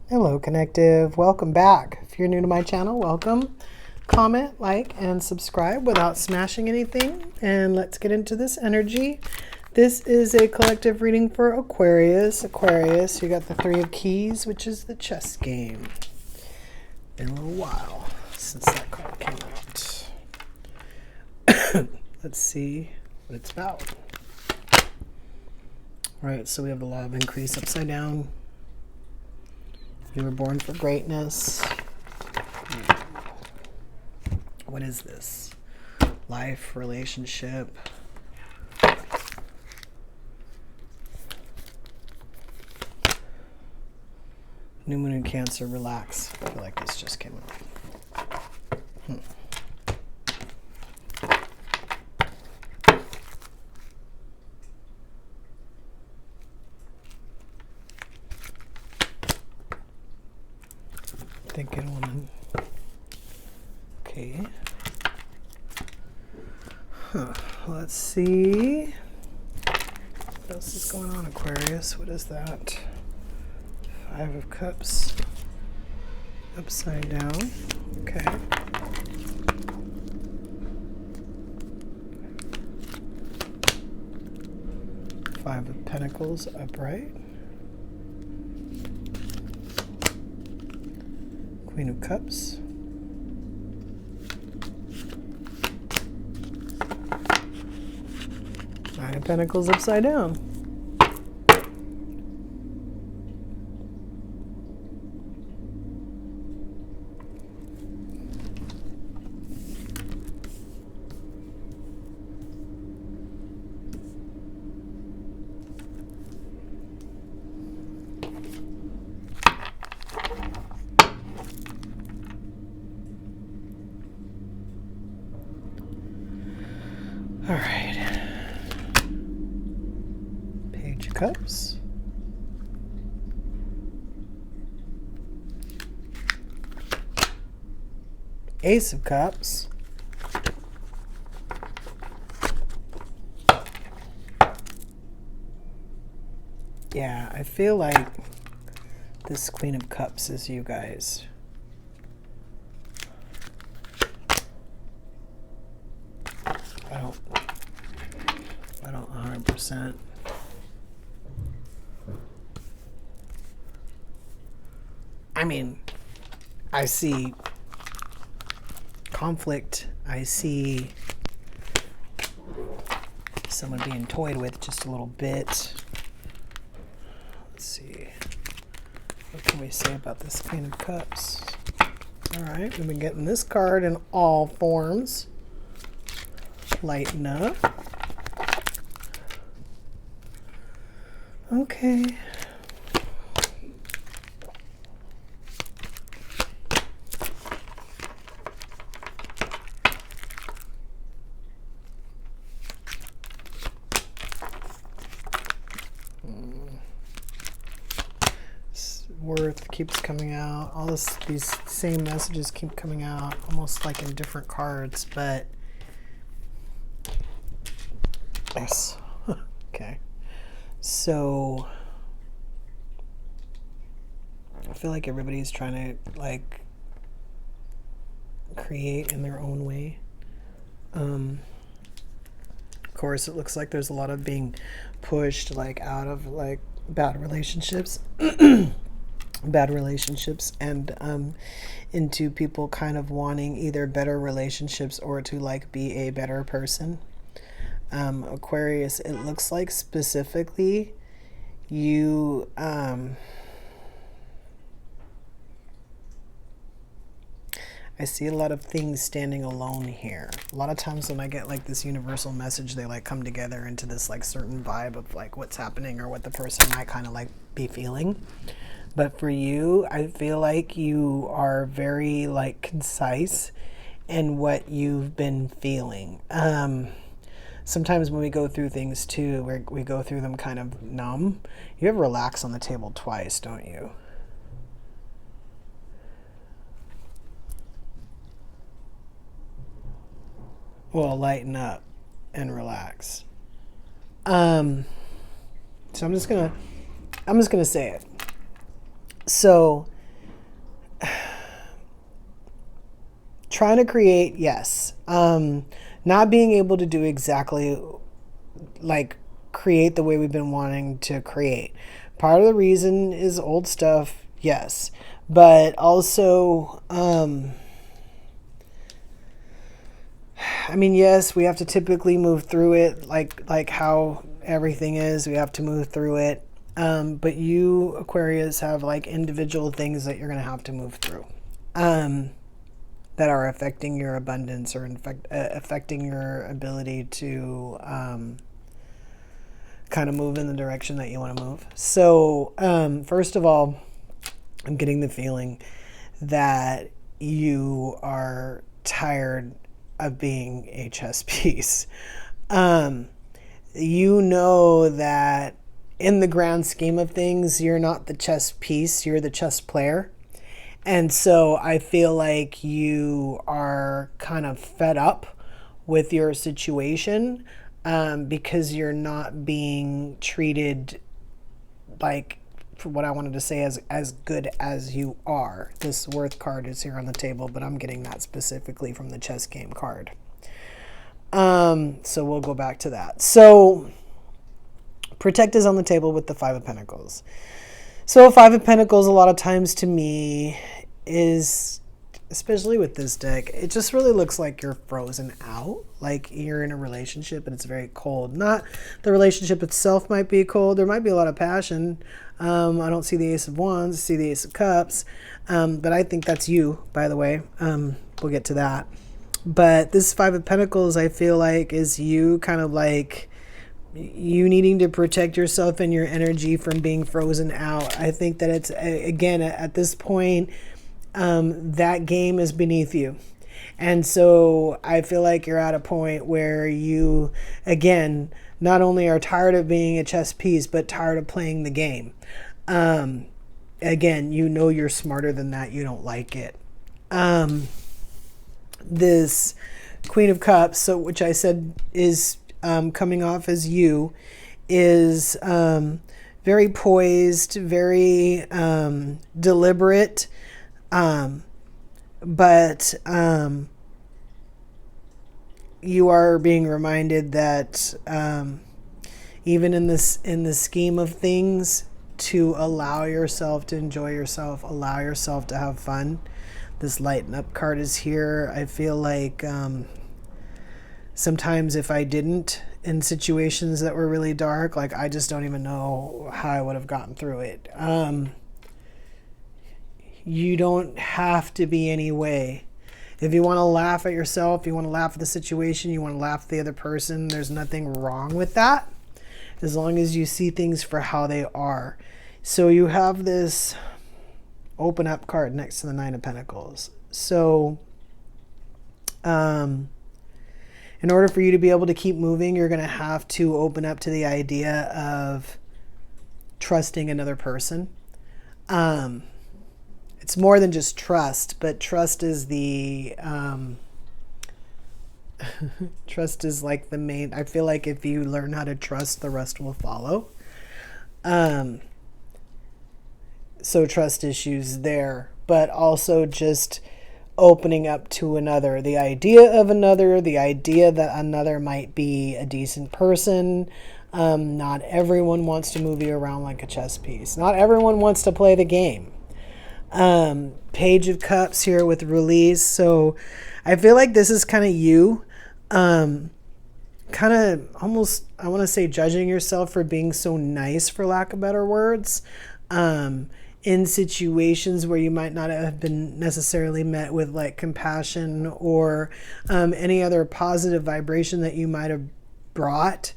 Hello, Connective. Welcome back. If you're new to my channel, welcome. Comment, like, and subscribe without smashing anything. And let's get into this energy. This is a collective reading for Aquarius. Aquarius, you got the Three of Keys, which is the chess game. Been a little while since that card came out. Let's see what it's about. All right, so we have the Law of Increase upside down. You were born for greatness. What is this? Life, relationship. New Moon in Cancer, relax. I feel like this just came up. Thinking woman. Okay. Let's see. What else is going on, Aquarius? What is that? Five of Cups. Upside down. Okay. Five of Pentacles upright. Queen of Cups. Nine of Pentacles upside down. All right. Page of Cups. Ace of Cups. Yeah, I feel like this Queen of Cups is you guys. I don't 100%. I mean, I see conflict. I see someone being toyed with just a little bit. Let's see. What can we say about this Queen of Cups? All right, we've been getting this card in all forms. Lighten up. Okay. Worth keeps coming out. All these same messages keep coming out, almost like in different cards, but yes. Okay. So I feel like everybody's trying to like create in their own way. Of course, it looks like there's a lot of being pushed like out of like bad relationships. Bad relationships and into people kind of wanting either better relationships or to like be a better person. Aquarius, it looks like specifically you I see a lot of things standing alone here. A lot of times when I get like this universal message, they like come together into this like certain vibe of like what's happening or what the person might kind of like be feeling. But for you, I feel like you are very like concise in what you've been feeling. Sometimes when we go through things too, we go through them kind of numb. You ever relax on the table twice, don't you? Well, lighten up and relax. So I'm just gonna say it. So trying to create, yes. Not being able to do exactly like create the way we've been wanting to create. Part of the reason is old stuff, yes. But also, I mean, yes, we have to typically move through it like how everything is. We have to move through it. But you, Aquarius, have like individual things that you're going to have to move through that are affecting your abundance or affecting your ability to kind of move in the direction that you want to move. So, first of all, I'm getting the feeling that you are tired of being a chess piece. You know that in the grand scheme of things, you're not the chess piece, you're the chess player. And so I feel like you are kind of fed up with your situation because you're not being treated like, for what I wanted to say, as good as you are. This worth card is here on the table, but I'm getting that specifically from the chess game card. So we'll go back to that. So protect is on the table with the Five of Pentacles. So Five of Pentacles, a lot of times to me, is, especially with this deck, it just really looks like you're frozen out. Like you're in a relationship and it's very cold. Not the relationship itself might be cold. There might be a lot of passion. I don't see the Ace of Wands. I see the Ace of Cups. But I think that's you, by the way. We'll get to that. But this Five of Pentacles, I feel like, is you kind of like you needing to protect yourself and your energy from being frozen out. I think that it's, again, at this point, that game is beneath you. And so I feel like you're at a point where you, again, not only are tired of being a chess piece, but tired of playing the game. Again, you know you're smarter than that. You don't like it. This Queen of Cups, so which I said is coming off as you, is very poised, very deliberate, but you are being reminded that even in the scheme of things, to allow yourself to enjoy yourself, allow yourself to have fun. This Lighten Up card is here. I feel like sometimes if I didn't, in situations that were really dark, like I just don't even know how I would have gotten through it. You don't have to be any way. If you want to laugh at yourself, you want to laugh at the situation, you want to laugh at the other person, there's nothing wrong with that, as long as you see things for how they are. So you have this Open Up card next to the Nine of Pentacles. So in order for you to be able to keep moving, you're going to have to open up to the idea of trusting another person. It's more than just trust, but trust is the trust is like the main. I feel like if you learn how to trust, the rest will follow. So trust issues there, but also just opening up to another, the idea of another, the idea that another might be a decent person. Not everyone wants to move you around like a chess piece. Not everyone wants to play the game. Page of Cups here with release. So I feel like this is kind of you, kind of almost, I want to say, judging yourself for being so nice, for lack of better words, in situations where you might not have been necessarily met with like compassion or any other positive vibration that you might have brought.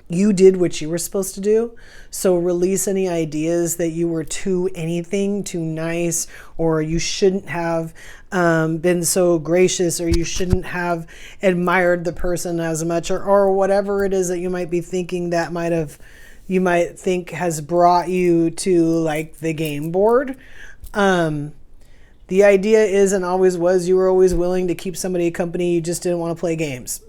You did what you were supposed to do. So release any ideas that you were too anything, too nice, or you shouldn't have been so gracious, or you shouldn't have admired the person as much, or whatever it is that you might be thinking that you might think has brought you to like the game board. The idea is and always was you were always willing to keep somebody company. You just didn't want to play games.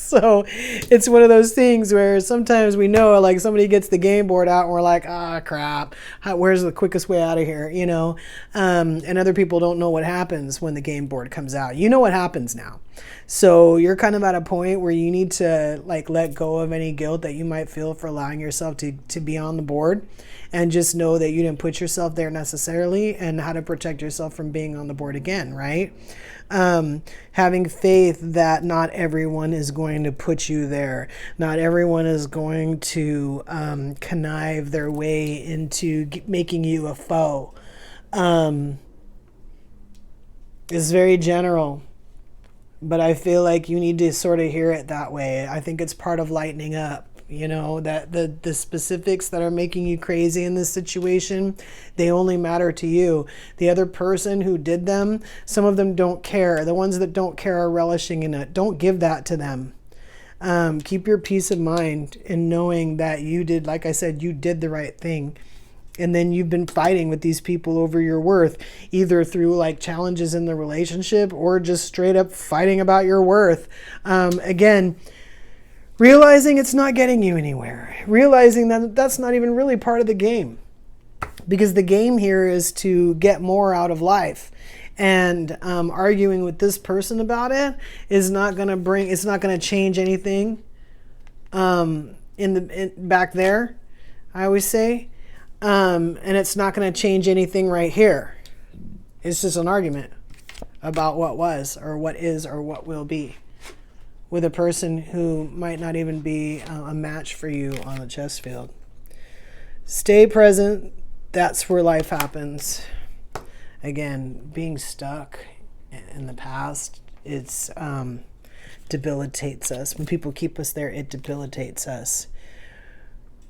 So it's one of those things where sometimes we know, like, somebody gets the game board out and we're like, ah, crap, where's the quickest way out of here, you know? And other people don't know what happens when the game board comes out. You know what happens now. So you're kind of at a point where you need to, like, let go of any guilt that you might feel for allowing yourself to be on the board, and just know that you didn't put yourself there necessarily, and how to protect yourself from being on the board again, right? Having faith that not everyone is going to put you there. Not everyone is going to connive their way into making you a foe. It's very general, but I feel like you need to sort of hear it that way. I think it's part of lightening up. You know, that the specifics that are making you crazy in this situation, they only matter to you. The other person who did them, some of them don't care. The ones that don't care are relishing in it. Don't give that to them. Keep your peace of mind in knowing that you did, like I said, you did the right thing. And then you've been fighting with these people over your worth, either through like challenges in the relationship or just straight up fighting about your worth. Again, realizing it's not getting you anywhere. Realizing that that's not even really part of the game. Because the game here is to get more out of life. And arguing with this person about it is not going to bring, it's not going to change anything back there, I always say. And it's not going to change anything right here. It's just an argument about what was or what is or what will be, with a person who might not even be a match for you on the chess field. Stay present. That's where life happens. Again, being stuck in the past, it's debilitates us. When people keep us there, it debilitates us.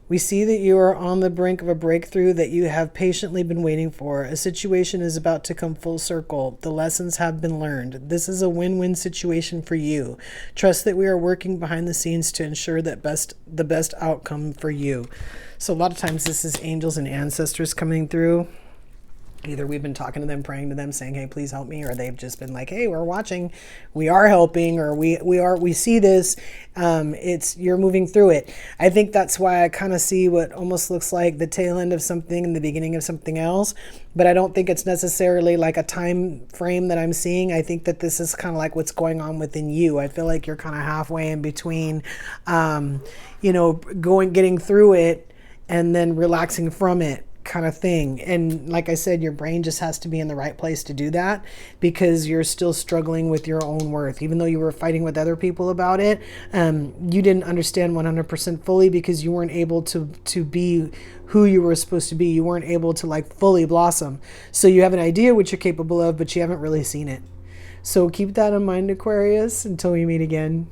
We see that you are on the brink of a breakthrough that you have patiently been waiting for. A situation is about to come full circle. The lessons have been learned. This is a win-win situation for you. Trust that we are working behind the scenes to ensure that the best outcome for you. So a lot of times this is angels and ancestors coming through. Either we've been talking to them, praying to them, saying, hey, please help me, or they've just been like, hey, we're watching, we are helping, or we see this, you're moving through it. I think that's why I kind of see what almost looks like the tail end of something and the beginning of something else, but I don't think it's necessarily like a time frame that I'm seeing. I think that this is kind of like what's going on within you. I feel like you're kind of halfway in between, getting through it and then relaxing from it, kind of thing. And like I said, your brain just has to be in the right place to do that, because you're still struggling with your own worth. Even though you were fighting with other people about it, you didn't understand 100% fully, because you weren't able to be who you were supposed to be. You weren't able to like fully blossom. So you have an idea what you're capable of, but you haven't really seen it. So keep that in mind, Aquarius, until we meet again.